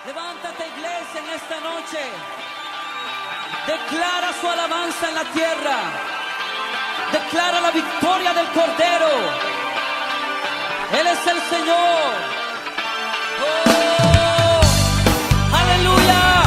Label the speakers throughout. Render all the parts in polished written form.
Speaker 1: Levántate, iglesia, en esta noche. Declara su alabanza en la tierra. Declara la victoria del Cordero. Él es el Señor. ¡Oh! ¡Aleluya!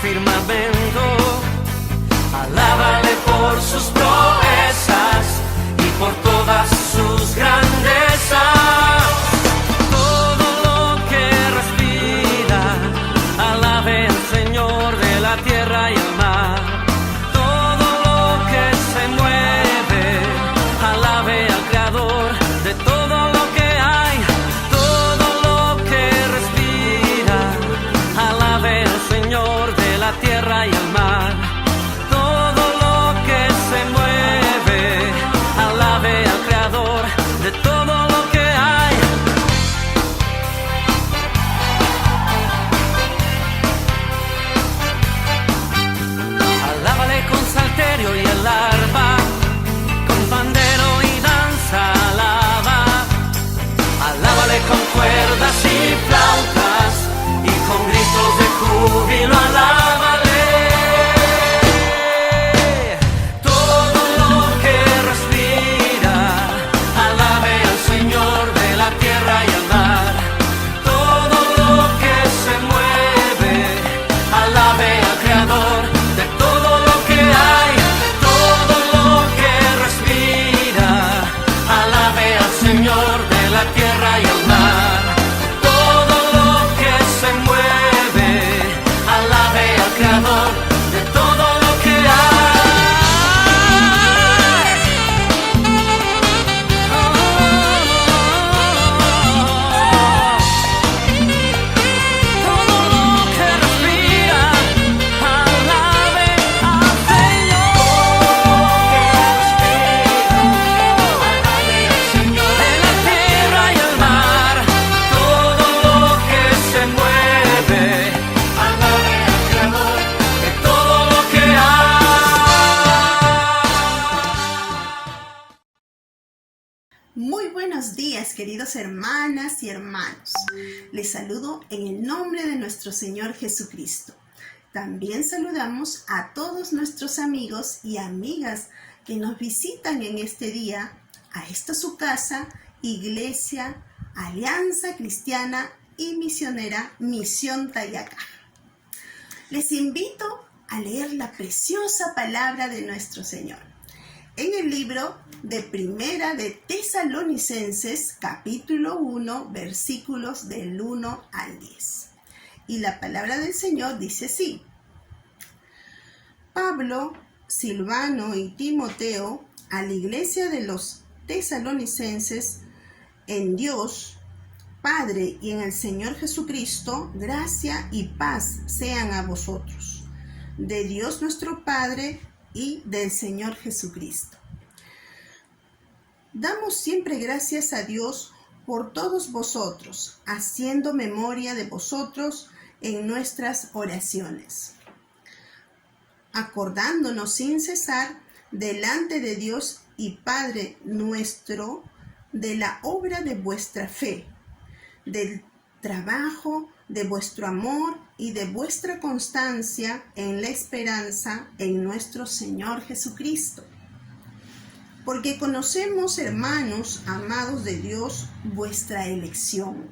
Speaker 2: Firmamento, alábale por sus proezas y por todas sus grandezas. Todo lo que respira, alabe al Señor de la tierra y el mar. Todo lo que se mueve, alabe al Creador de todo lo que hay. Todo lo que respira, alabe al Señor de la tierra y el mar. Todo lo que se mueve, alabe al Creador de todo lo que hay. Alábale con salterio y el arpa, con pandero y danza, alaba. Alábale con cuerdas y flautas y con gritos de júbilo, alábale. Todo lo que respira, alabe al Señor de la tierra y el mar. Todo lo que se mueve, alabe al Creador de todo lo que hay. Todo lo que respira, alabe al Señor de la tierra y el mar. Todo lo que se mueve, alabe al Creador de todo lo que hay. Todo lo que respira, alabe al Señor. Alabe al Señor de la tierra y el mar. Todo lo que se mueve, alabe al Creador de todo lo que hay.
Speaker 3: Muy buenos días, queridos hermanas y hermanos. Les saludo en el nombre de nuestro Señor Jesucristo. También saludamos a todos nuestros amigos y amigas que nos visitan en este día a esta su casa, Iglesia, Alianza Cristiana y Misionera Misión Tayacá. Les invito a leer la preciosa palabra de nuestro Señor en el libro de Primera de Tesalonicenses, capítulo 1, versículos del 1 al 10. Y la palabra del Señor dice así: Pablo, Silvano y Timoteo, a la iglesia de los tesalonicenses, en Dios Padre y en el Señor Jesucristo, gracia y paz sean a vosotros, de Dios nuestro Padre y del Señor Jesucristo. Damos siempre gracias a Dios por todos vosotros, haciendo memoria de vosotros en nuestras oraciones, acordándonos sin cesar delante de Dios y Padre nuestro de la obra de vuestra fe, del trabajo de vuestro amor y de vuestra constancia en la esperanza en nuestro Señor Jesucristo. Porque conocemos, hermanos amados de Dios, vuestra elección,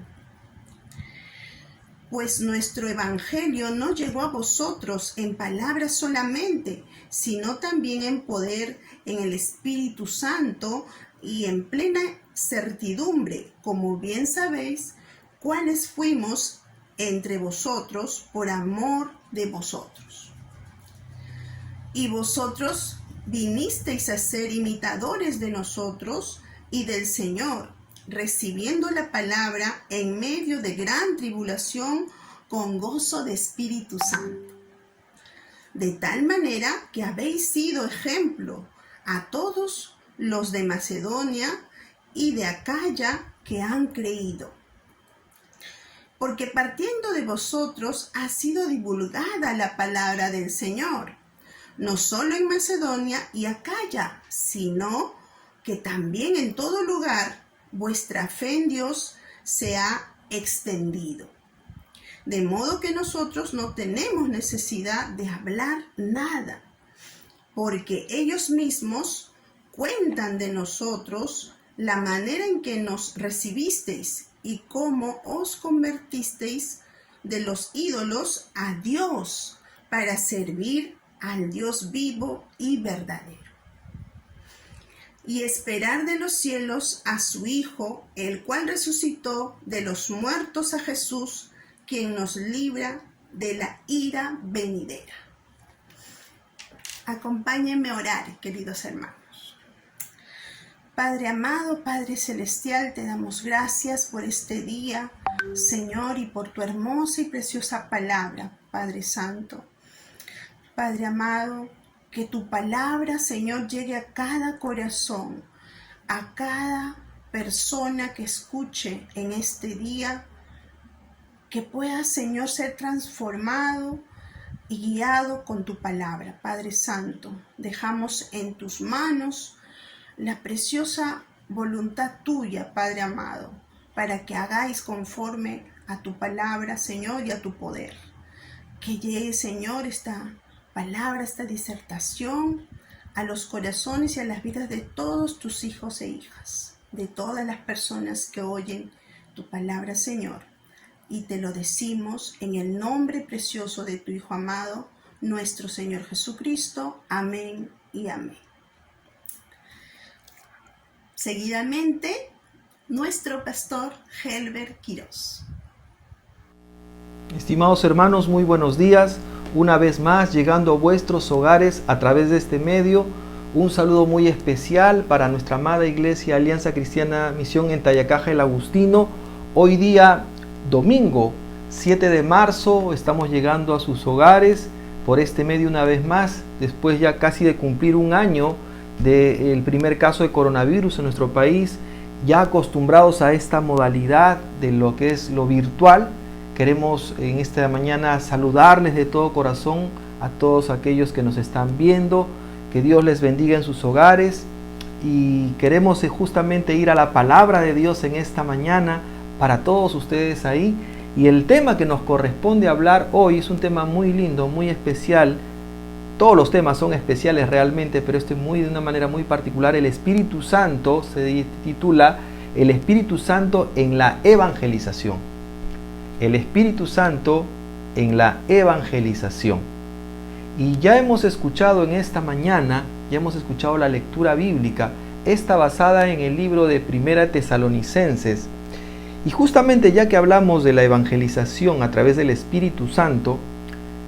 Speaker 3: pues nuestro evangelio no llegó a vosotros en palabras solamente, sino también en poder, en el Espíritu Santo y en plena certidumbre, como bien sabéis, cuáles fuimos entre vosotros por amor de vosotros. Y vosotros vinisteis a ser imitadores de nosotros y del Señor, recibiendo la palabra en medio de gran tribulación con gozo de Espíritu Santo. De tal manera que habéis sido ejemplo a todos los de Macedonia y de Acaya que han creído. Porque partiendo de vosotros ha sido divulgada la palabra del Señor, no solo en Macedonia y Acaya, sino que también en todo lugar vuestra fe en Dios se ha extendido. De modo que nosotros no tenemos necesidad de hablar nada, porque ellos mismos cuentan de nosotros la manera en que nos recibisteis y cómo os convertisteis de los ídolos a Dios para servir al Dios vivo y verdadero. Y esperar de los cielos a su Hijo, el cual resucitó de los muertos, a Jesús, quien nos libra de la ira venidera. Acompáñenme a orar, queridos hermanos. Padre amado, Padre celestial, te damos gracias por este día, Señor, y por tu hermosa y preciosa palabra, Padre Santo. Padre amado, que tu palabra, Señor, llegue a cada corazón, a cada persona que escuche en este día, que pueda, Señor, ser transformado y guiado con tu palabra. Padre Santo, dejamos en tus manos la preciosa voluntad tuya, Padre amado, para que hagáis conforme a tu palabra, Señor, y a tu poder. Que llegue, Señor, esta palabra, esta disertación a los corazones y a las vidas de todos tus hijos e hijas, de todas las personas que oyen tu palabra, Señor. Y te lo decimos en el nombre precioso de tu Hijo amado, nuestro Señor Jesucristo. Amén y amén. Seguidamente, nuestro pastor Helber Quiroz.
Speaker 4: Estimados hermanos, muy buenos días. Una vez más, llegando a vuestros hogares a través de este medio, un saludo muy especial para nuestra amada Iglesia Alianza Cristiana Misión en Tayacaja el Agustino. Hoy día, domingo 7 de marzo, estamos llegando a sus hogares por este medio una vez más, después ya casi de cumplir un año del primer caso de coronavirus en nuestro país, ya acostumbrados a esta modalidad de lo que es lo virtual. Queremos en esta mañana saludarles de todo corazón a todos aquellos que nos están viendo, que Dios les bendiga en sus hogares, y queremos justamente ir a la palabra de Dios en esta mañana para todos ustedes ahí. Y el tema que nos corresponde hablar hoy es un tema muy lindo, muy especial. Todos los temas son especiales realmente, pero este de una manera muy particular. El Espíritu Santo se titula El Espíritu Santo en la evangelización. El Espíritu Santo en la evangelización. Y ya hemos escuchado en esta mañana, ya hemos escuchado la lectura bíblica, esta basada en el libro de Primera Tesalonicenses. Y justamente ya que hablamos de la evangelización a través del Espíritu Santo,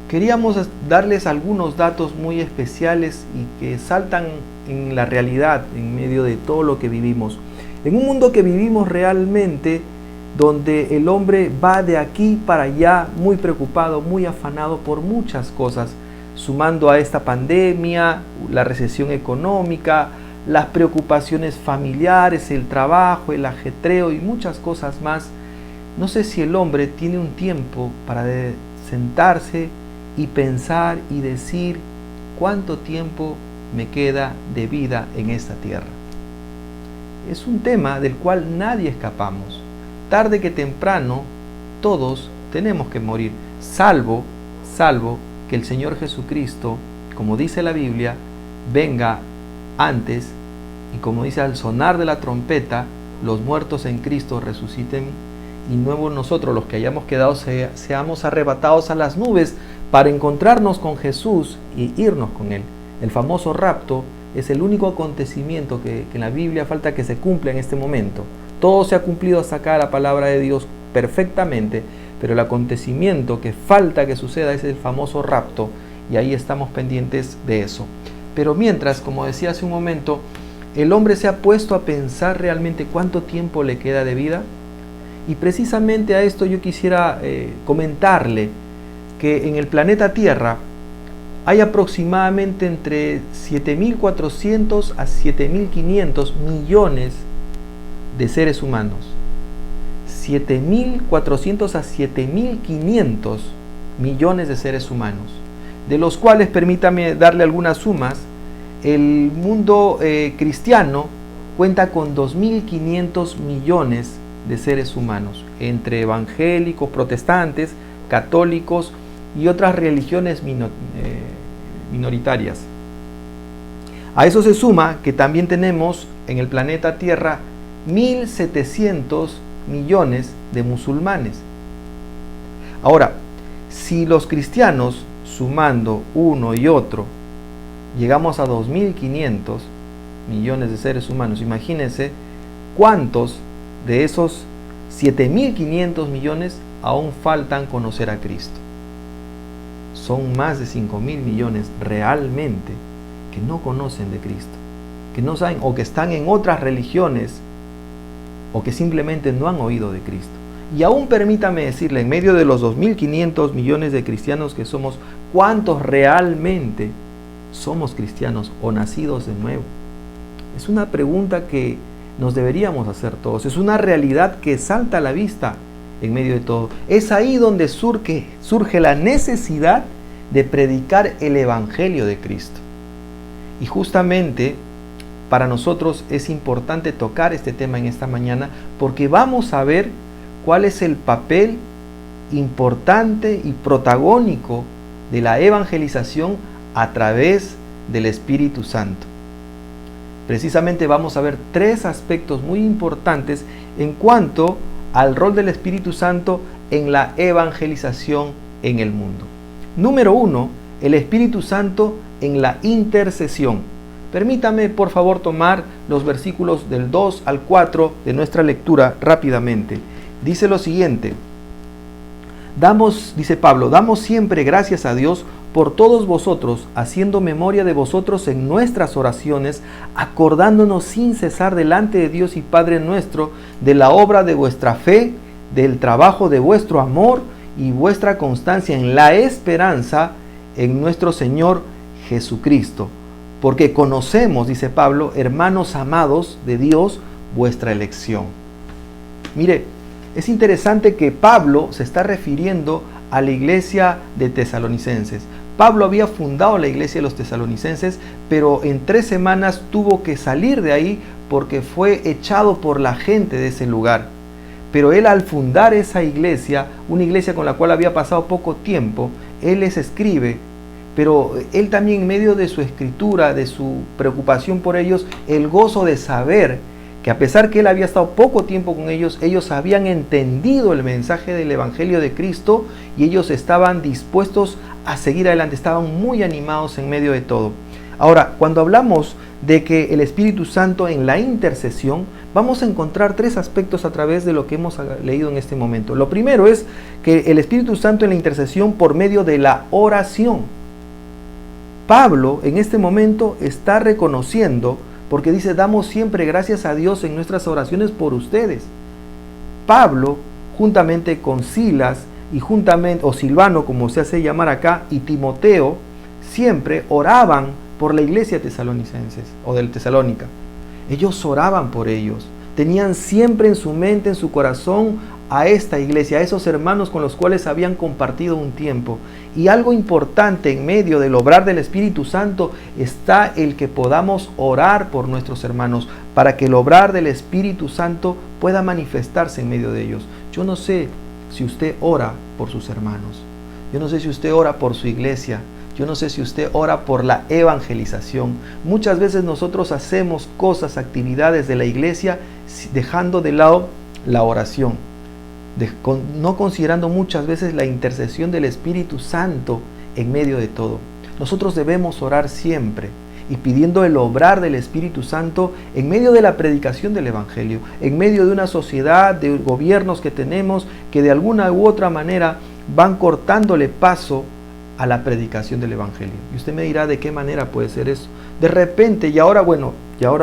Speaker 4: queríamos darles algunos datos muy especiales y que saltan en la realidad, en medio de todo lo que vivimos. En un mundo que vivimos realmente, donde el hombre va de aquí para allá muy preocupado, muy afanado por muchas cosas, sumando a esta pandemia, la recesión económica, las preocupaciones familiares, el trabajo, el ajetreo y muchas cosas más. No sé si el hombre tiene un tiempo para sentarse y pensar y decir cuánto tiempo me queda de vida en esta tierra. Es un tema del cual nadie escapamos. Tarde que temprano, todos tenemos que morir, salvo que el Señor Jesucristo, como dice la Biblia, venga antes, y como dice, al sonar de la trompeta, los muertos en Cristo resuciten y nuevos nosotros, los que hayamos quedado, seamos arrebatados a las nubes para encontrarnos con Jesús y irnos con Él. El famoso rapto es el único acontecimiento que en la Biblia falta que se cumpla en este momento. Todo se ha cumplido hasta acá, la palabra de Dios, perfectamente, pero el acontecimiento que falta que suceda es el famoso rapto, y ahí estamos pendientes de eso. Pero mientras, como decía hace un momento, el hombre se ha puesto a pensar realmente cuánto tiempo le queda de vida, y precisamente a esto yo quisiera comentarle que en el planeta Tierra hay aproximadamente entre 7.400 a 7.500 millones de seres humanos. 7.400 a 7.500 millones de seres humanos, de los cuales, permítame darle algunas sumas, el mundo cristiano cuenta con 2.500 millones de seres humanos, entre evangélicos, protestantes, católicos y otras religiones minoritarias. A eso se suma que también tenemos en el planeta Tierra 1.700 millones de musulmanes. Ahora, si los cristianos, sumando uno y otro, llegamos a 2.500 millones de seres humanos, imagínense cuántos de esos 7.500 millones aún faltan conocer a Cristo. Son más de 5.000 millones realmente que no conocen de Cristo, que no saben, o que están en otras religiones, o que simplemente no han oído de Cristo. Y aún permítame decirle, en medio de los 2.500 millones de cristianos que somos, ¿cuántos realmente somos cristianos o nacidos de nuevo? Es una pregunta que nos deberíamos hacer todos. Es una realidad que salta a la vista en medio de todo. Es ahí donde surge la necesidad de predicar el Evangelio de Cristo. Y justamente para nosotros es importante tocar este tema en esta mañana, porque vamos a ver cuál es el papel importante y protagónico de la evangelización a través del Espíritu Santo. Precisamente vamos a ver tres aspectos muy importantes en cuanto al rol del Espíritu Santo en la evangelización en el mundo. Número 1, el Espíritu Santo en la intercesión. Permítame por favor tomar los versículos del 2 al 4 de nuestra lectura rápidamente. Dice lo siguiente: dice Pablo, damos siempre gracias a Dios por todos vosotros, haciendo memoria de vosotros en nuestras oraciones, acordándonos sin cesar delante de Dios y Padre nuestro, de la obra de vuestra fe, del trabajo de vuestro amor y vuestra constancia en la esperanza en nuestro Señor Jesucristo. Porque conocemos, dice Pablo, hermanos amados de Dios, vuestra elección. Mire, es interesante que Pablo se está refiriendo a la iglesia de Tesalonicenses. Pablo había fundado la iglesia de los tesalonicenses, pero en 3 semanas tuvo que salir de ahí porque fue echado por la gente de ese lugar. Pero él, al fundar esa iglesia, una iglesia con la cual había pasado poco tiempo, él les escribe, pero él también, en medio de su escritura, de su preocupación por ellos, el gozo de saber que a pesar que él había estado poco tiempo con ellos, ellos habían entendido el mensaje del Evangelio de Cristo y ellos estaban dispuestos a seguir adelante, estaban muy animados en medio de todo. Ahora, cuando hablamos de que el Espíritu Santo en la intercesión, vamos a encontrar 3 aspectos a través de lo que hemos leído en este momento. Lo primero es que el Espíritu Santo en la intercesión por medio de la oración. Pablo en este momento está reconociendo, porque dice, damos siempre gracias a Dios en nuestras oraciones por ustedes. Pablo, juntamente con Silas y juntamente, o Silvano como se hace llamar acá, y Timoteo, siempre oraban por la iglesia tesalonicenses o del Tesalónica. Ellos oraban por ellos. Tenían siempre en su mente, en su corazón, a esta iglesia, a esos hermanos con los cuales habían compartido un tiempo. Y algo importante en medio del obrar del Espíritu Santo está el que podamos orar por nuestros hermanos, para que el obrar del Espíritu Santo pueda manifestarse en medio de ellos. Yo no sé si usted ora por sus hermanos, yo no sé si usted ora por su iglesia, yo no sé si usted ora por la evangelización. Muchas veces nosotros hacemos cosas, actividades de la iglesia, dejando de lado la oración. no considerando muchas veces la intercesión del Espíritu Santo en medio de todo. Nosotros debemos orar siempre y pidiendo el obrar del Espíritu Santo en medio de la predicación del Evangelio, en medio de una sociedad, de gobiernos que tenemos que de alguna u otra manera van cortándole paso a la predicación del Evangelio. Y usted me dirá de qué manera puede ser eso. De repente, y ahora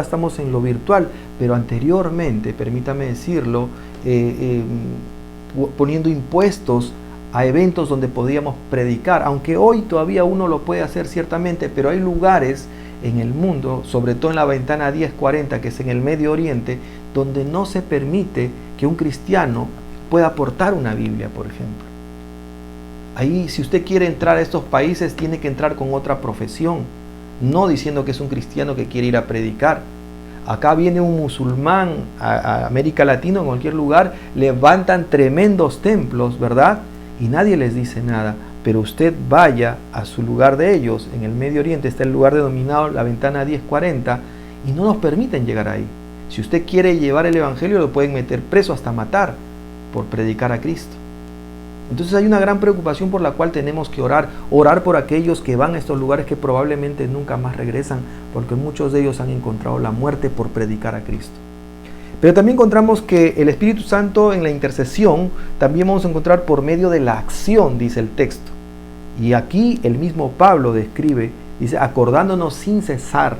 Speaker 4: estamos en lo virtual, pero anteriormente, permítame decirlo, poniendo impuestos a eventos donde podíamos predicar, aunque hoy todavía uno lo puede hacer ciertamente, pero hay lugares en el mundo, sobre todo en la ventana 1040, que es en el Medio Oriente, donde no se permite que un cristiano pueda portar una Biblia, por ejemplo. Ahí, si usted quiere entrar a estos países, tiene que entrar con otra profesión, no diciendo que es un cristiano que quiere ir a predicar. Acá viene un musulmán a América Latina, en cualquier lugar, levantan tremendos templos, ¿verdad? Y nadie les dice nada. Pero usted vaya a su lugar de ellos, en el Medio Oriente está el lugar denominado la ventana 1040, y no nos permiten llegar ahí. Si usted quiere llevar el Evangelio, lo pueden meter preso hasta matar por predicar a Cristo. Entonces hay una gran preocupación por la cual tenemos que orar por aquellos que van a estos lugares que probablemente nunca más regresan, porque muchos de ellos han encontrado la muerte por predicar a Cristo. Pero también encontramos que el Espíritu Santo en la intercesión también vamos a encontrar por medio de la acción, dice el texto. Y aquí el mismo Pablo describe, dice, acordándonos sin cesar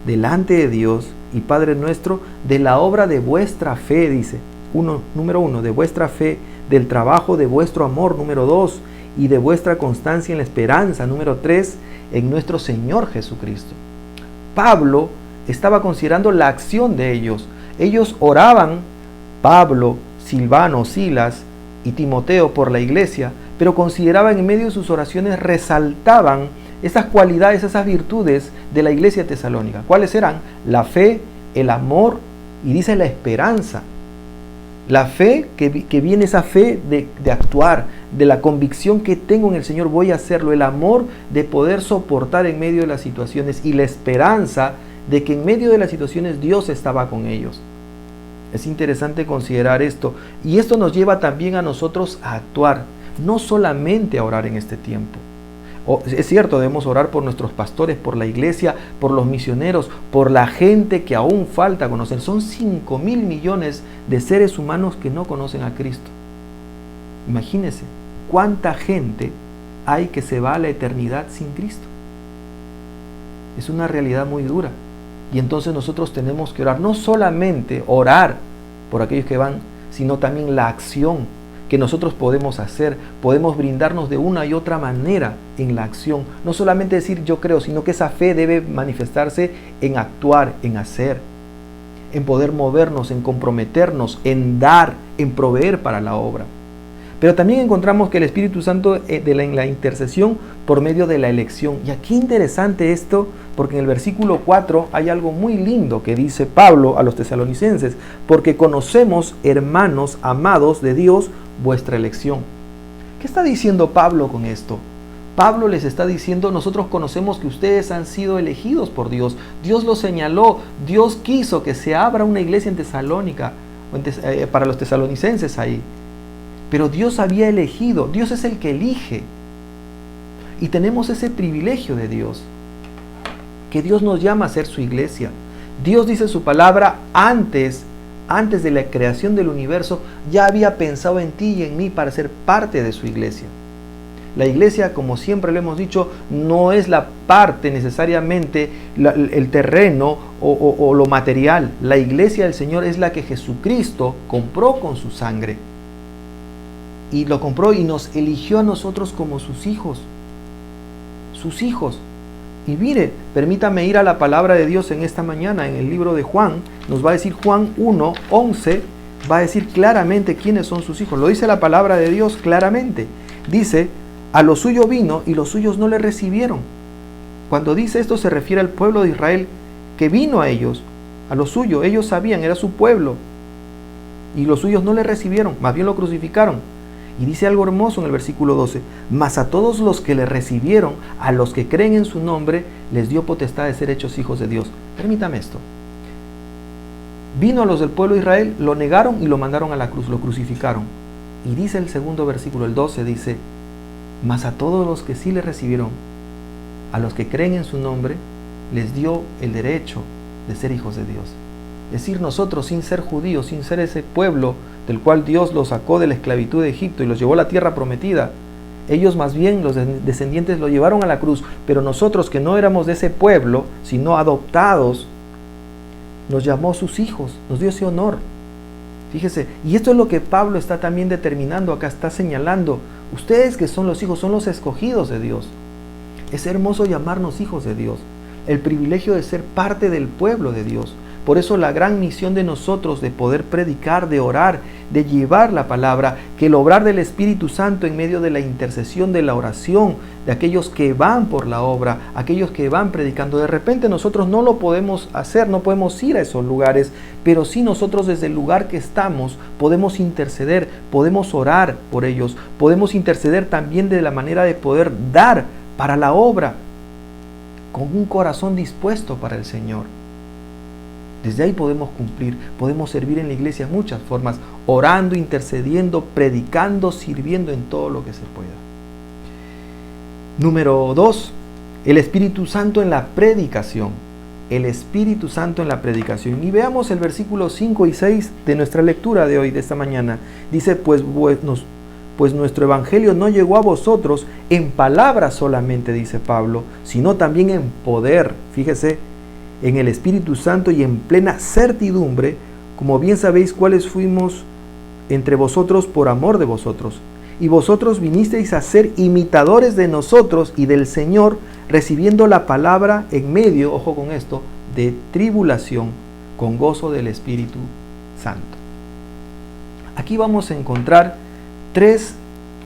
Speaker 4: delante de Dios y Padre nuestro de la obra de vuestra fe, dice, número 1, de vuestra fe, del trabajo de vuestro amor, número 2, y de vuestra constancia en la esperanza, número 3, en nuestro Señor Jesucristo. Pablo estaba considerando la acción de ellos. Ellos oraban, Pablo, Silvano, Silas y Timoteo por la iglesia, pero consideraban en medio de sus oraciones, resaltaban esas cualidades, esas virtudes de la iglesia tesalónica. ¿Cuáles eran? La fe, el amor y dice la esperanza. La fe, que viene esa fe de actuar, de la convicción que tengo en el Señor, voy a hacerlo. El amor de poder soportar en medio de las situaciones y la esperanza de que en medio de las situaciones Dios estaba con ellos. Es interesante considerar esto. Y esto nos lleva también a nosotros a actuar, no solamente a orar en este tiempo. Es cierto, debemos orar por nuestros pastores, por la iglesia, por los misioneros, por la gente que aún falta conocer. Son 5.000 millones de seres humanos que no conocen a Cristo. Imagínense cuánta gente hay que se va a la eternidad sin Cristo. Es una realidad muy dura. Y entonces nosotros tenemos que orar, no solamente orar por aquellos que van, sino también la acción que nosotros podemos hacer, podemos brindarnos de una y otra manera en la acción. No solamente decir yo creo, sino que esa fe debe manifestarse en actuar, en hacer, en poder movernos, en comprometernos, en dar, en proveer para la obra. Pero también encontramos que el Espíritu Santo en la intercesión por medio de la elección. Y aquí interesante esto, porque en el versículo 4 hay algo muy lindo que dice Pablo a los tesalonicenses, porque conocemos, hermanos amados de Dios, vuestra elección. ¿Qué está diciendo Pablo con esto? Pablo les está diciendo, nosotros conocemos que ustedes han sido elegidos por Dios. Dios los señaló, Dios quiso que se abra una iglesia en Tesalónica, para los tesalonicenses ahí. Pero Dios había elegido, Dios es el que elige. Y tenemos ese privilegio de Dios, que Dios nos llama a ser su iglesia. Dios dice su palabra antes de la creación del universo, ya había pensado en ti y en mí para ser parte de su iglesia. La iglesia, como siempre lo hemos dicho, no es la parte necesariamente, el terreno o lo material. La iglesia del Señor es la que Jesucristo compró con su sangre. Y lo compró y nos eligió a nosotros como sus hijos. Sus hijos. Y mire, permítame ir a la palabra de Dios en esta mañana, en el libro de Juan. Nos va a decir Juan 1:11, va a decir claramente quiénes son sus hijos. Lo dice la palabra de Dios claramente. Dice, a lo suyo vino y los suyos no le recibieron. Cuando dice esto se refiere al pueblo de Israel que vino a ellos, a lo suyo. Ellos sabían, era su pueblo. Y los suyos no le recibieron, más bien lo crucificaron. Y dice algo hermoso en el versículo 12, mas a todos los que le recibieron, a los que creen en su nombre, les dio potestad de ser hechos hijos de Dios. Permítame esto. Vino a los del pueblo de Israel, lo negaron y lo mandaron a la cruz, lo crucificaron. Y dice el segundo versículo, el 12, dice: mas a todos los que sí le recibieron, a los que creen en su nombre, les dio el derecho de ser hijos de Dios. Es decir, nosotros, sin ser judíos, sin ser ese pueblo del cual Dios los sacó de la esclavitud de Egipto y los llevó a la tierra prometida, ellos más bien, los descendientes, lo llevaron a la cruz. Pero nosotros, que no éramos de ese pueblo, sino adoptados, nos llamó sus hijos, nos dio ese honor. Fíjese, y esto es lo que Pablo está también determinando acá, está señalando. Ustedes que son los hijos, son los escogidos de Dios. Es hermoso llamarnos hijos de Dios, el privilegio de ser parte del pueblo de Dios. Por eso la gran misión de nosotros de poder predicar, de orar, de llevar la palabra, que el obrar del Espíritu Santo en medio de la intercesión, de la oración, de aquellos que van por la obra, aquellos que van predicando. De repente nosotros no lo podemos hacer, no podemos ir a esos lugares, pero sí nosotros desde el lugar que estamos podemos interceder, podemos orar por ellos, podemos interceder también de la manera de poder dar para la obra, con un corazón dispuesto para el Señor. Desde ahí podemos cumplir, podemos servir en la iglesia de muchas formas, orando, intercediendo, predicando, sirviendo en todo lo que se pueda. Número 2, el Espíritu Santo en la predicación. El Espíritu Santo en la predicación. Y veamos el versículo 5 y 6 de nuestra lectura de hoy, de esta mañana. Dice, pues nuestro evangelio no llegó a vosotros en palabras solamente, dice Pablo, sino también en poder. Fíjese, en el Espíritu Santo y en plena certidumbre, como bien sabéis cuáles fuimos entre vosotros por amor de vosotros. Y vosotros vinisteis a ser imitadores de nosotros y del Señor, recibiendo la palabra en medio, ojo con esto, de tribulación, con gozo del Espíritu Santo. Aquí vamos a encontrar 3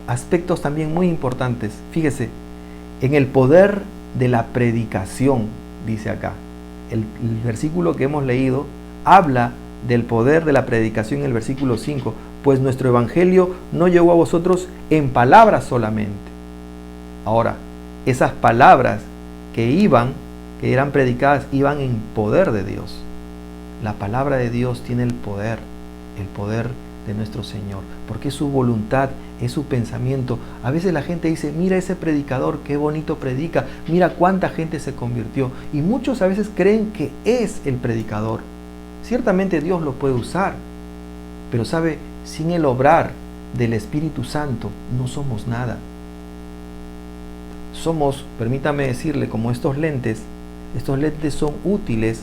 Speaker 4: aspectos también muy importantes. Fíjese, en el poder de la predicación, dice acá. El versículo que hemos leído habla del poder de la predicación en el versículo 5, pues nuestro evangelio no llegó a vosotros en palabras solamente. Ahora, esas palabras que eran predicadas, iban en poder de Dios. La palabra de Dios tiene el poder de nuestro Señor, porque es su voluntad, es su pensamiento. A veces la gente dice, mira ese predicador, qué bonito predica, mira cuánta gente se convirtió. Y muchos a veces creen que es el predicador. Ciertamente Dios lo puede usar, pero sabe, sin el obrar del Espíritu Santo no somos nada. Somos, permítame decirle, como estos lentes son útiles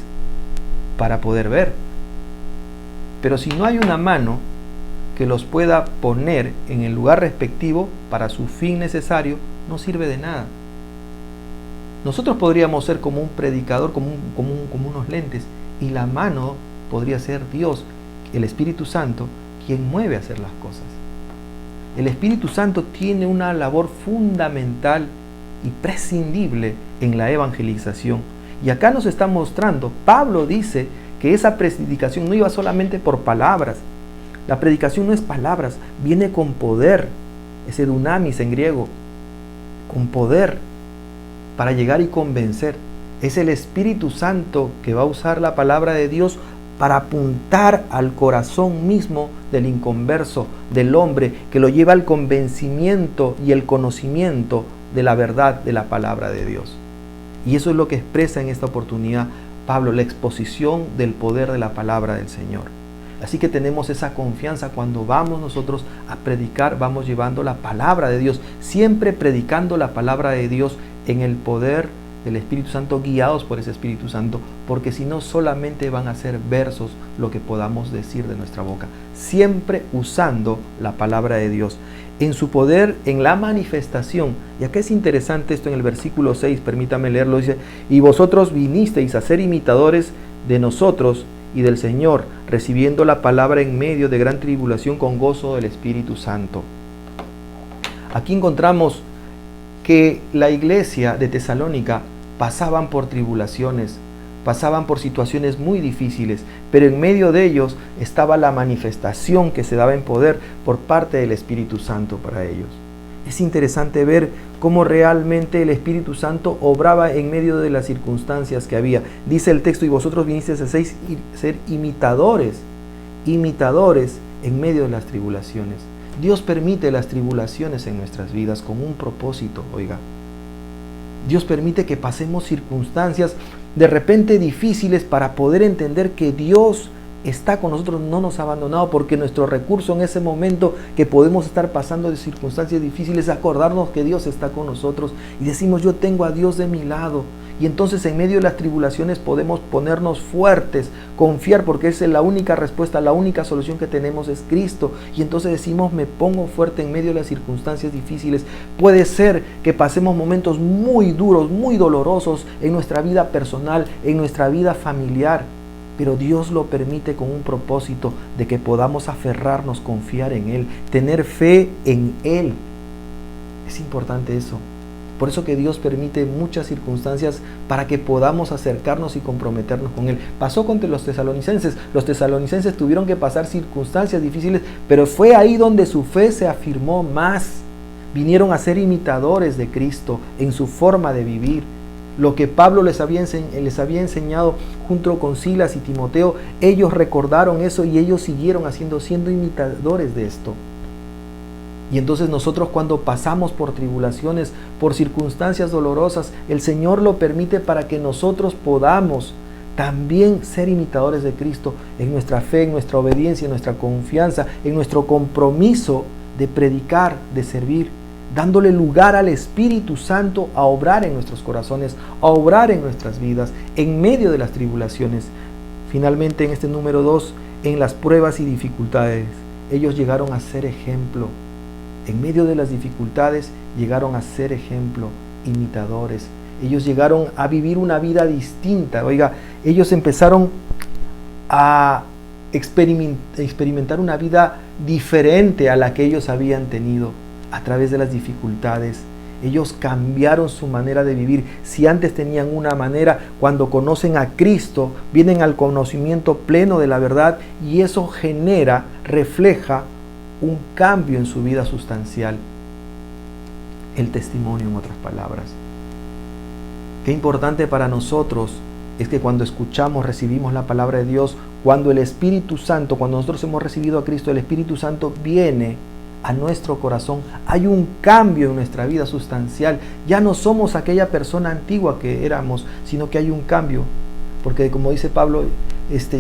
Speaker 4: para poder ver. Pero si no hay una mano que los pueda poner en el lugar respectivo para su fin necesario, no sirve de nada. Nosotros podríamos ser como un predicador, como unos lentes, y la mano podría ser Dios, el Espíritu Santo, quien mueve a hacer las cosas. El Espíritu Santo tiene una labor fundamental y prescindible en la evangelización. Y acá nos está mostrando, Pablo dice que esa predicación no iba solamente por palabras. La predicación no es palabras, viene con poder, ese dunamis en griego, con poder para llegar y convencer. Es el Espíritu Santo que va a usar la palabra de Dios para apuntar al corazón mismo del inconverso, del hombre, que lo lleva al convencimiento y el conocimiento de la verdad de la palabra de Dios. Y eso es lo que expresa en esta oportunidad Pablo, la exposición del poder de la palabra del Señor. Así que tenemos esa confianza cuando vamos nosotros a predicar, vamos llevando la palabra de Dios, siempre predicando la palabra de Dios en el poder del Espíritu Santo, guiados por ese Espíritu Santo, porque si no solamente van a ser versos lo que podamos decir de nuestra boca, siempre usando la palabra de Dios en su poder, en la manifestación. Y acá es interesante esto en el versículo 6, permítame leerlo, dice, y vosotros vinisteis a ser imitadores de nosotros y del Señor, recibiendo la palabra en medio de gran tribulación con gozo del Espíritu Santo. Aquí encontramos que la iglesia de Tesalónica pasaban por tribulaciones, pasaban por situaciones muy difíciles, pero en medio de ellos estaba la manifestación que se daba en poder por parte del Espíritu Santo para ellos. Es interesante ver cómo realmente el Espíritu Santo obraba en medio de las circunstancias que había. Dice el texto, y vosotros vinisteis a ser imitadores en medio de las tribulaciones. Dios permite las tribulaciones en nuestras vidas con un propósito, oiga. Dios permite que pasemos circunstancias de repente difíciles para poder entender que Dios está con nosotros, no nos ha abandonado, porque nuestro recurso en ese momento que podemos estar pasando de circunstancias difíciles es acordarnos que Dios está con nosotros y decimos, yo tengo a Dios de mi lado. Y entonces en medio de las tribulaciones podemos ponernos fuertes, confiar, porque esa es la única respuesta, la única solución que tenemos es Cristo. Y entonces decimos, me pongo fuerte en medio de las circunstancias difíciles. Puede ser que pasemos momentos muy duros, muy dolorosos en nuestra vida personal, en nuestra vida familiar, pero Dios lo permite con un propósito de que podamos aferrarnos, confiar en Él, tener fe en Él. Es importante eso. Por eso que Dios permite muchas circunstancias para que podamos acercarnos y comprometernos con Él. Pasó con los tesalonicenses. Los tesalonicenses tuvieron que pasar circunstancias difíciles, pero fue ahí donde su fe se afirmó más. Vinieron a ser imitadores de Cristo en su forma de vivir. Lo que Pablo les había enseñado junto con Silas y Timoteo, ellos recordaron eso y ellos siguieron siendo imitadores de esto. Y entonces nosotros cuando pasamos por tribulaciones, por circunstancias dolorosas, el Señor lo permite para que nosotros podamos también ser imitadores de Cristo en nuestra fe, en nuestra obediencia, en nuestra confianza, en nuestro compromiso de predicar, de servir, dándole lugar al Espíritu Santo a obrar en nuestros corazones, a obrar en nuestras vidas, en medio de las tribulaciones. Finalmente, en este número 2, en las pruebas y dificultades, ellos llegaron a ser ejemplo. En medio de las dificultades llegaron a ser ejemplo, imitadores. Ellos llegaron a vivir una vida distinta. Oiga, ellos empezaron a experimentar una vida diferente a la que ellos habían tenido a través de las dificultades. Ellos cambiaron su manera de vivir. Si antes tenían una manera, cuando conocen a Cristo, vienen al conocimiento pleno de la verdad y eso refleja un cambio en su vida sustancial. El testimonio, en otras palabras. Qué importante para nosotros es que cuando escuchamos, recibimos la palabra de Dios, cuando el Espíritu Santo, cuando nosotros hemos recibido a Cristo, el Espíritu Santo viene a nuestro corazón, hay un cambio en nuestra vida sustancial. Ya no somos aquella persona antigua que éramos, sino que hay un cambio. Porque como dice Pablo,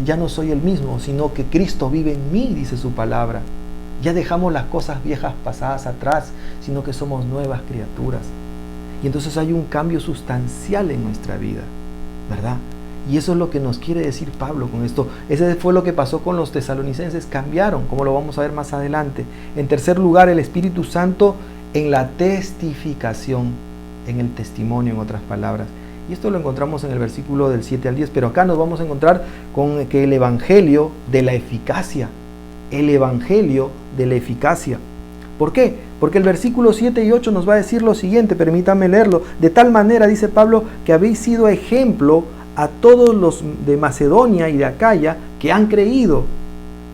Speaker 4: ya no soy el mismo, sino que Cristo vive en mí, dice su palabra. Ya dejamos las cosas viejas pasadas atrás, sino que somos nuevas criaturas. Y entonces hay un cambio sustancial en nuestra vida, ¿verdad? Y eso es lo que nos quiere decir Pablo con esto. Ese fue lo que pasó con los tesalonicenses. Cambiaron, como lo vamos a ver más adelante. En tercer lugar, el Espíritu Santo en la testificación, en el testimonio, en otras palabras. Y esto lo encontramos en el versículo del 7 al 10. Pero acá nos vamos a encontrar con que el Evangelio de la eficacia. El Evangelio de la eficacia. ¿Por qué? Porque el versículo 7 y 8 nos va a decir lo siguiente, permítame leerlo. De tal manera, dice Pablo, que habéis sido ejemplo a todos los de Macedonia y de Acaya que han creído,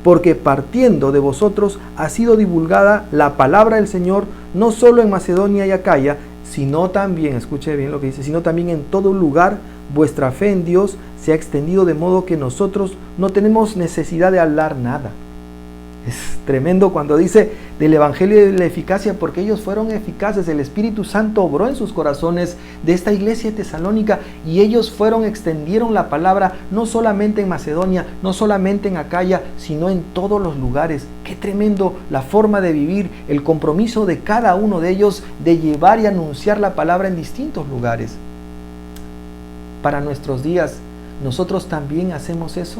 Speaker 4: porque partiendo de vosotros ha sido divulgada la palabra del Señor, no solo en Macedonia y Acaya, sino también, escuche bien lo que dice, sino también en todo lugar vuestra fe en Dios se ha extendido, de modo que nosotros no tenemos necesidad de hablar nada. Es tremendo cuando dice del Evangelio de la eficacia, porque ellos fueron eficaces. El Espíritu Santo obró en sus corazones de esta iglesia tesalónica y ellos extendieron la palabra no solamente en Macedonia, no solamente en Acaya, sino en todos los lugares. Qué tremendo la forma de vivir, el compromiso de cada uno de ellos de llevar y anunciar la palabra en distintos lugares. Para nuestros días, ¿nosotros también hacemos eso?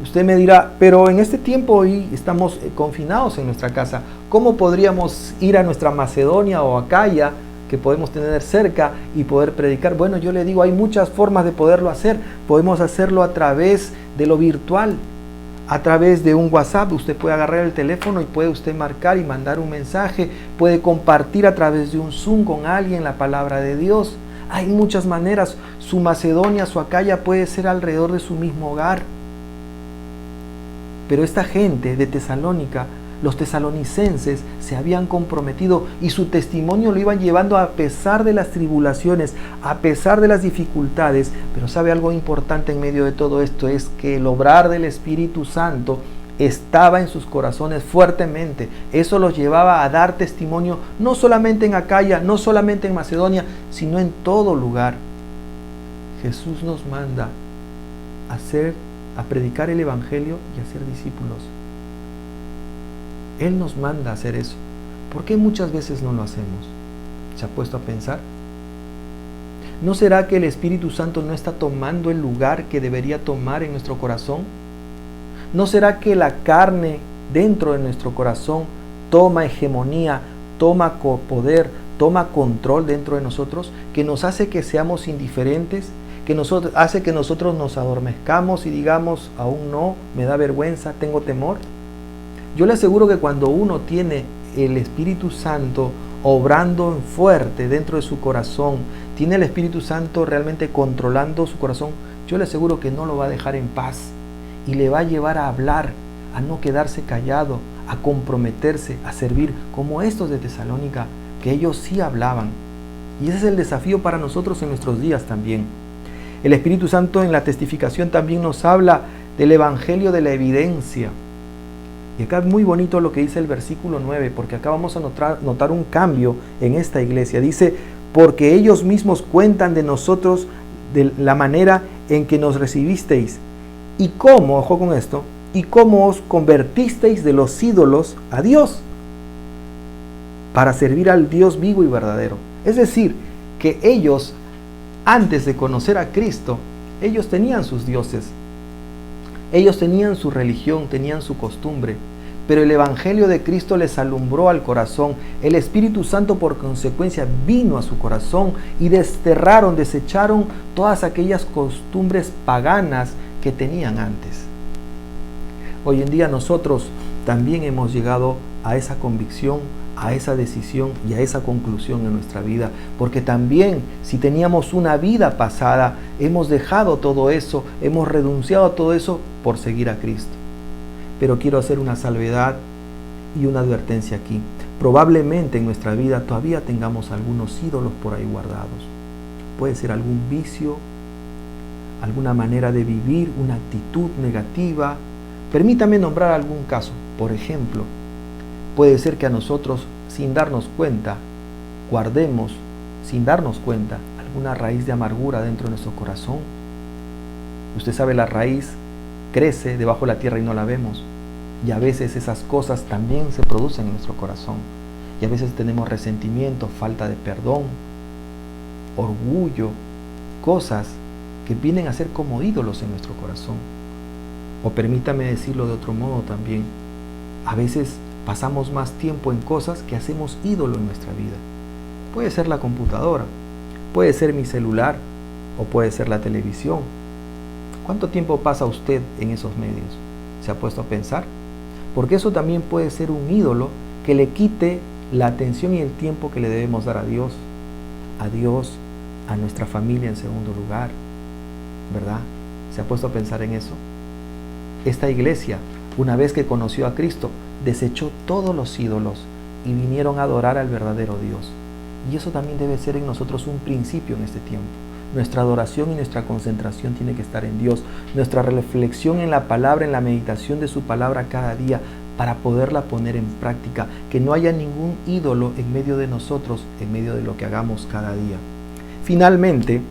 Speaker 4: Usted me dirá, pero en este tiempo hoy estamos confinados en nuestra casa. ¿Cómo podríamos ir a nuestra Macedonia o Acaya, que podemos tener cerca, y poder predicar? Bueno, yo le digo, hay muchas formas de poderlo hacer. Podemos hacerlo a través de lo virtual, a través de un WhatsApp. Usted puede agarrar el teléfono y puede usted marcar y mandar un mensaje. Puede compartir a través de un Zoom con alguien la palabra de Dios. Hay muchas maneras. Su Macedonia, su Acaya puede ser alrededor de su mismo hogar. Pero esta gente de Tesalónica Los tesalonicenses se habían comprometido y su testimonio lo iban llevando a pesar de las tribulaciones, a pesar de las dificultades. Pero sabe algo importante en medio de todo esto, es que el obrar del Espíritu Santo estaba en sus corazones fuertemente. Eso los llevaba a dar testimonio no solamente en Acaya, no solamente en Macedonia, sino en todo lugar. Jesús nos manda a predicar el Evangelio y a ser discípulos. Él nos manda a hacer eso. ¿Por qué muchas veces no lo hacemos? ¿Se ha puesto a pensar? ¿No será que el Espíritu Santo no está tomando el lugar que debería tomar en nuestro corazón? ¿No será que la carne dentro de nuestro corazón toma hegemonía, toma poder, toma control dentro de nosotros, que nos hace que seamos indiferentes, que hace que nosotros nos adormezcamos y digamos, aún no, me da vergüenza, tengo temor? Yo le aseguro que cuando uno tiene el Espíritu Santo obrando en fuerte dentro de su corazón, tiene el Espíritu Santo realmente controlando su corazón, yo le aseguro que no lo va a dejar en paz y le va a llevar a hablar, a no quedarse callado, a comprometerse, a servir como estos de Tesalónica, que ellos sí hablaban. Y ese es el desafío para nosotros en nuestros días también. El Espíritu Santo en la testificación también nos habla del Evangelio de la evidencia. Y acá es muy bonito lo que dice el versículo 9, porque acá vamos a notar un cambio en esta iglesia. Dice, porque ellos mismos cuentan de nosotros de la manera en que nos recibisteis. Y cómo, ojo con esto, y cómo os convertisteis de los ídolos a Dios, para servir al Dios vivo y verdadero. Es decir, que ellos, antes de conocer a Cristo, ellos tenían sus dioses. Ellos tenían su religión, tenían su costumbre, pero el Evangelio de Cristo les alumbró al corazón. El Espíritu Santo por consecuencia vino a su corazón y desecharon todas aquellas costumbres paganas que tenían antes. Hoy en día nosotros también hemos llegado a esa convicción, a esa decisión y a esa conclusión en nuestra vida, porque también si teníamos una vida pasada, hemos dejado todo eso, hemos renunciado a todo eso por seguir a Cristo. Pero quiero hacer una salvedad y una advertencia aquí. Probablemente en nuestra vida todavía tengamos algunos ídolos por ahí guardados. Puede ser algún vicio, alguna manera de vivir, una actitud negativa. Permítame nombrar algún caso. Por ejemplo, puede ser que a nosotros, sin darnos cuenta, guardemos, sin darnos cuenta, alguna raíz de amargura dentro de nuestro corazón. Usted sabe, la raíz crece debajo de la tierra y no la vemos. Y a veces esas cosas también se producen en nuestro corazón. Y a veces tenemos resentimiento, falta de perdón, orgullo, cosas que vienen a ser como ídolos en nuestro corazón. O permítame decirlo de otro modo también, a veces pasamos más tiempo en cosas que hacemos ídolo en nuestra vida. Puede ser la computadora, puede ser mi celular o puede ser la televisión. ¿Cuánto tiempo pasa usted en esos medios? ¿Se ha puesto a pensar? Porque eso también puede ser un ídolo que le quite la atención y el tiempo que le debemos dar a Dios, a nuestra familia en segundo lugar, ¿verdad? ¿Se ha puesto a pensar en eso? Esta iglesia, una vez que conoció a Cristo, desechó todos los ídolos y vinieron a adorar al verdadero Dios. Y eso también debe ser en nosotros un principio en este tiempo. Nuestra adoración y nuestra concentración tiene que estar en Dios. Nuestra reflexión en la palabra, en la meditación de su palabra cada día, para poderla poner en práctica. Que no haya ningún ídolo en medio de nosotros, en medio de lo que hagamos cada día. Finalmente,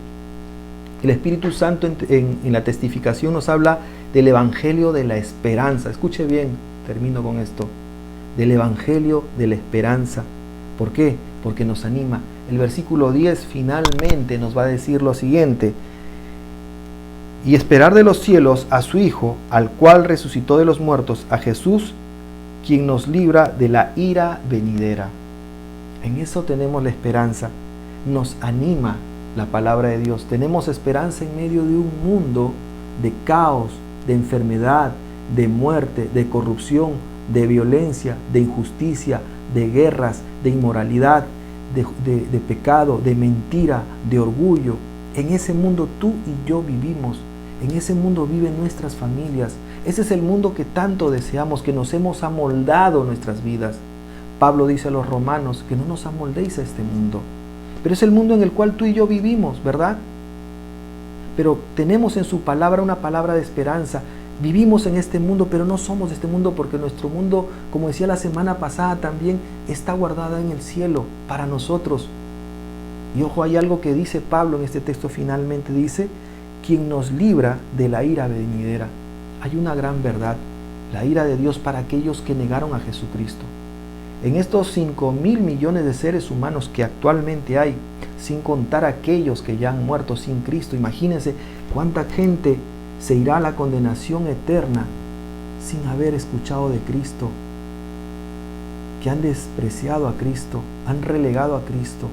Speaker 4: el Espíritu Santo en la testificación nos habla del Evangelio de la esperanza. Escuche bien, termino con esto. Del Evangelio de la esperanza. ¿Por qué? Porque nos anima. El versículo 10 finalmente nos va a decir lo siguiente: y esperar de los cielos a su Hijo, al cual resucitó de los muertos, a Jesús, quien nos libra de la ira venidera. En eso tenemos la esperanza. Nos anima la palabra de Dios. Tenemos esperanza en medio de un mundo de caos, de enfermedad, de muerte, de corrupción, de violencia, de injusticia, de guerras, de inmoralidad, de pecado, de mentira, de orgullo. En ese mundo tú y yo vivimos. En ese mundo viven nuestras familias. Ese es el mundo que tanto deseamos, que nos hemos amoldado nuestras vidas. Pablo dice a los romanos que no nos amoldéis a este mundo. Pero es el mundo en el cual tú y yo vivimos, ¿verdad? Pero tenemos en su palabra una palabra de esperanza. Vivimos en este mundo, pero no somos de este mundo, porque nuestro mundo, como decía la semana pasada también, está guardada en el cielo para nosotros. Y ojo, hay algo que dice Pablo en este texto finalmente, dice, quien nos libra de la ira venidera. Hay una gran verdad, la ira de Dios para aquellos que negaron a Jesucristo. En estos 5.000 millones de seres humanos que actualmente hay, sin contar aquellos que ya han muerto sin Cristo, imagínense cuánta gente se irá a la condenación eterna sin haber escuchado de Cristo, que han despreciado a Cristo, han relegado a Cristo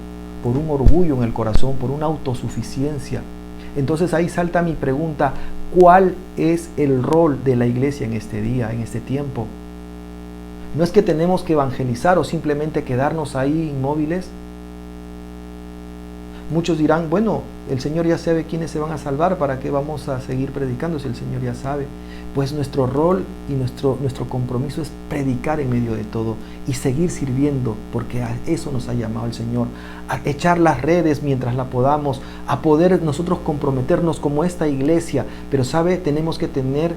Speaker 4: por un orgullo en el corazón, por una autosuficiencia. Entonces ahí salta mi pregunta, ¿cuál es el rol de la iglesia en este día, en este tiempo? No es que tenemos que evangelizar o simplemente quedarnos ahí inmóviles. Muchos dirán, bueno, el Señor ya sabe quiénes se van a salvar, ¿para qué vamos a seguir predicando si el Señor ya sabe? Pues nuestro rol y nuestro compromiso es predicar en medio de todo y seguir sirviendo, porque a eso nos ha llamado el Señor, a echar las redes mientras la podamos, a poder nosotros comprometernos como esta iglesia, pero sabe, tenemos que tener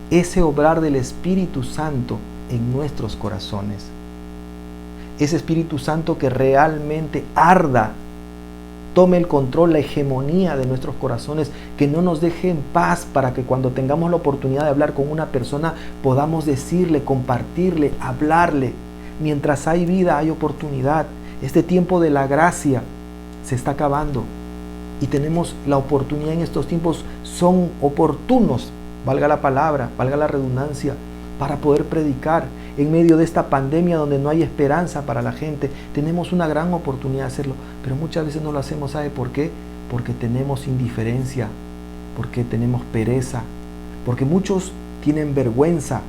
Speaker 4: ese obrar del Espíritu Santo en nuestros corazones. Ese Espíritu Santo que realmente arda, tome el control, la hegemonía de nuestros corazones, que no nos deje en paz para que cuando tengamos la oportunidad de hablar con una persona podamos decirle, compartirle, hablarle. Mientras hay vida, hay oportunidad. Este tiempo de la gracia se está acabando y tenemos la oportunidad en estos tiempos, son oportunos, valga la palabra, valga la redundancia, para poder predicar en medio de esta pandemia donde no hay esperanza para la gente. Tenemos una gran oportunidad de hacerlo, pero muchas veces no lo hacemos. ¿Sabe por qué? Porque tenemos indiferencia, porque tenemos pereza, porque muchos tienen vergüenza.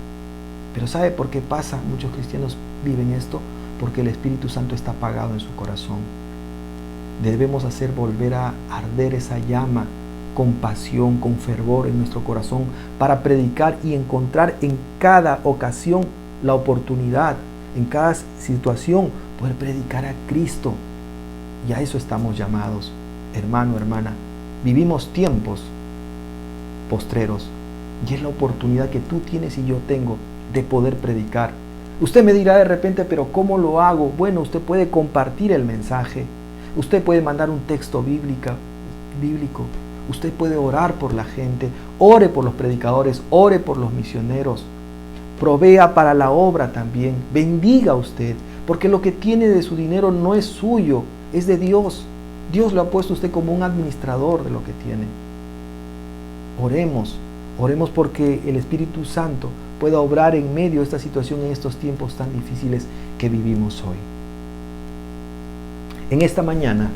Speaker 4: Pero ¿sabe por qué pasa? Muchos cristianos viven esto porque el Espíritu Santo está apagado en su corazón. Debemos hacer volver a arder esa llama con pasión, con fervor en nuestro corazón para predicar y encontrar en cada ocasión la oportunidad, en cada situación, poder predicar a Cristo. Y a eso estamos llamados, hermano, hermana. Vivimos tiempos postreros y es la oportunidad que tú tienes y yo tengo de poder predicar. Usted me dirá de repente, pero ¿cómo lo hago? Bueno, usted puede compartir el mensaje, usted puede mandar un texto bíblico, usted puede orar por la gente, ore por los predicadores, ore por los misioneros, provea para la obra también, bendiga a usted, porque lo que tiene de su dinero no es suyo, es de Dios. Dios lo ha puesto a usted como un administrador de lo que tiene. Oremos porque el Espíritu Santo pueda obrar en medio de esta situación, en estos tiempos tan difíciles que vivimos hoy. En esta mañana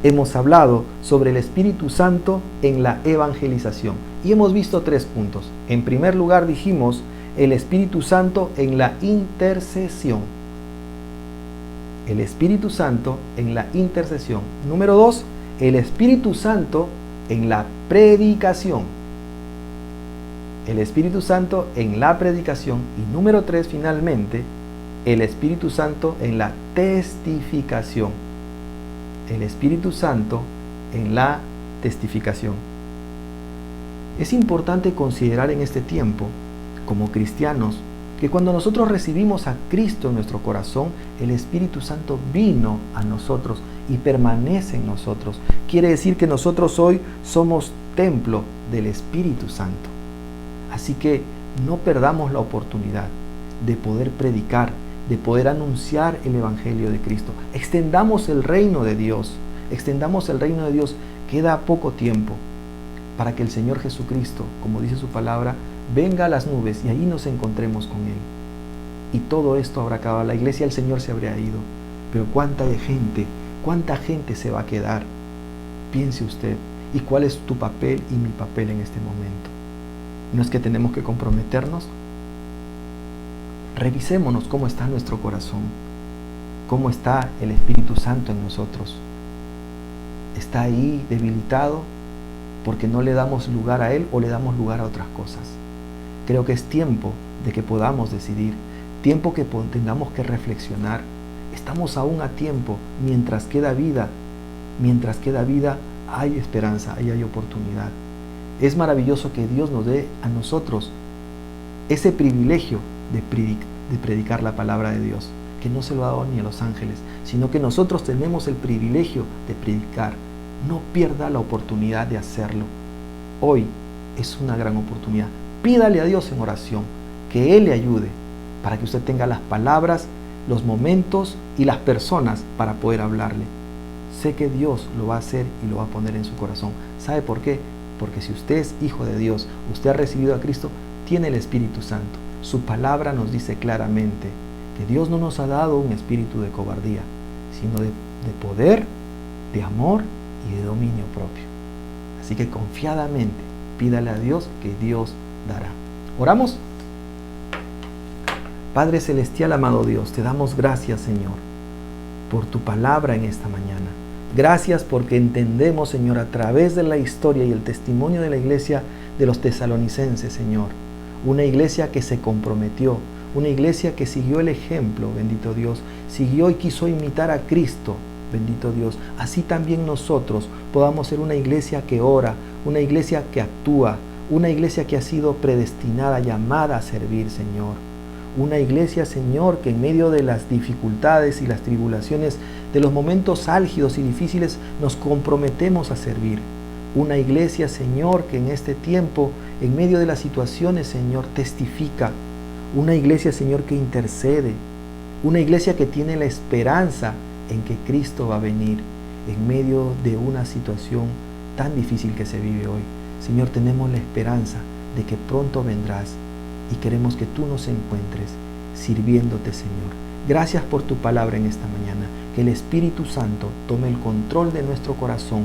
Speaker 4: hemos hablado sobre el Espíritu Santo en la evangelización y hemos visto 3 puntos. En primer lugar dijimos el Espíritu Santo en la intercesión. El Espíritu Santo en la intercesión. Número 2, el Espíritu Santo en la predicación. El Espíritu Santo en la predicación. Y número 3, finalmente, el Espíritu Santo en la testificación. El Espíritu Santo en la testificación. Es importante considerar en este tiempo, como cristianos, que cuando nosotros recibimos a Cristo en nuestro corazón, el Espíritu Santo vino a nosotros y permanece en nosotros. Quiere decir que nosotros hoy somos templo del Espíritu Santo. Así que no perdamos la oportunidad de poder predicar, de poder anunciar el Evangelio de Cristo. Extendamos el reino de Dios. Extendamos el reino de Dios. Queda poco tiempo para que el Señor Jesucristo, como dice su palabra, venga a las nubes y ahí nos encontremos con Él. Y todo esto habrá acabado. La iglesia del Señor se habría ido. Pero cuánta gente se va a quedar. Piense usted. ¿Y cuál es tu papel y mi papel en este momento? ¿No es que tenemos que comprometernos? Revisémonos cómo está nuestro corazón, cómo está el Espíritu Santo en nosotros. ¿Está ahí debilitado? porque no le damos lugar a Él o le damos lugar a otras cosas. Creo que es tiempo de que podamos decidir, tiempo que tengamos que reflexionar. Estamos aún a tiempo, mientras queda vida hay esperanza, hay oportunidad. Es maravilloso que Dios nos dé a nosotros ese privilegio de predicar la palabra de Dios, que no se lo ha dado ni a los ángeles, sino que nosotros tenemos el privilegio de predicar. No pierda la oportunidad de hacerlo. Hoy es una gran oportunidad. Pídale a Dios en oración que Él le ayude para que usted tenga las palabras, los momentos y las personas para poder hablarle. Sé que Dios lo va a hacer y lo va a poner en su corazón. ¿Sabe por qué? Porque si usted es hijo de Dios, usted ha recibido a Cristo, tiene el Espíritu Santo. Su palabra nos dice claramente que Dios no nos ha dado un espíritu de cobardía, sino de poder, de amor y de dominio propio. Así que confiadamente pídale a Dios que Dios dará. ¿Oramos? Padre Celestial, amado Dios, te damos gracias, Señor, por tu palabra en esta mañana. Gracias porque entendemos, Señor, a través de la historia y el testimonio de la iglesia de los tesalonicenses, Señor. Una iglesia que se comprometió, una iglesia que siguió el ejemplo, bendito Dios, siguió y quiso imitar a Cristo, bendito Dios. Así también nosotros podamos ser una iglesia que ora, una iglesia que actúa, una iglesia que ha sido predestinada, llamada a servir, Señor. Una iglesia, Señor, que en medio de las dificultades y las tribulaciones, de los momentos álgidos y difíciles, nos comprometemos a servir. Una iglesia, Señor, que en este tiempo, en medio de las situaciones, Señor, testifica. Una iglesia, Señor, que intercede. Una iglesia que tiene la esperanza en que Cristo va a venir en medio de una situación tan difícil que se vive hoy. Señor, tenemos la esperanza de que pronto vendrás y queremos que tú nos encuentres sirviéndote, Señor. Gracias por tu palabra en esta mañana. Que el Espíritu Santo tome el control de nuestro corazón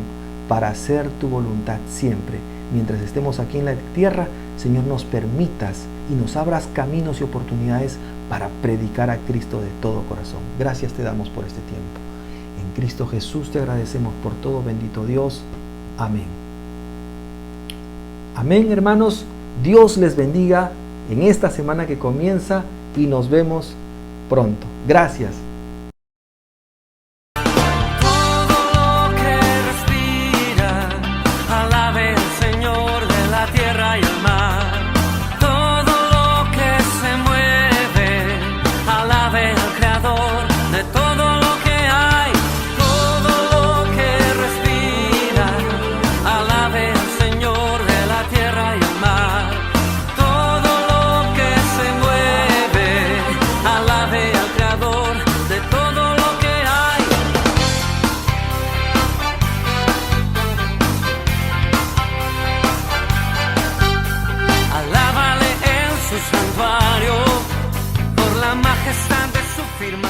Speaker 4: para hacer tu voluntad siempre. Mientras estemos aquí en la tierra, Señor, nos permitas y nos abras caminos y oportunidades para predicar a Cristo de todo corazón. Gracias te damos por este tiempo. En Cristo Jesús te agradecemos por todo, bendito Dios. Amén. Amén, hermanos. Dios les bendiga en esta semana que comienza y nos vemos pronto. Gracias.
Speaker 2: Todo lo que respira, alabe al Señor de la tierra y el mar. Todo lo que se mueve, alabe al Creador de todo lo que hay. Todo lo que respira, alabe al Señor de la tierra y el mar. Todo lo que se mueve, alabe al Creador de todo lo que hay. Alábale en su santuario por la majestad de su firma.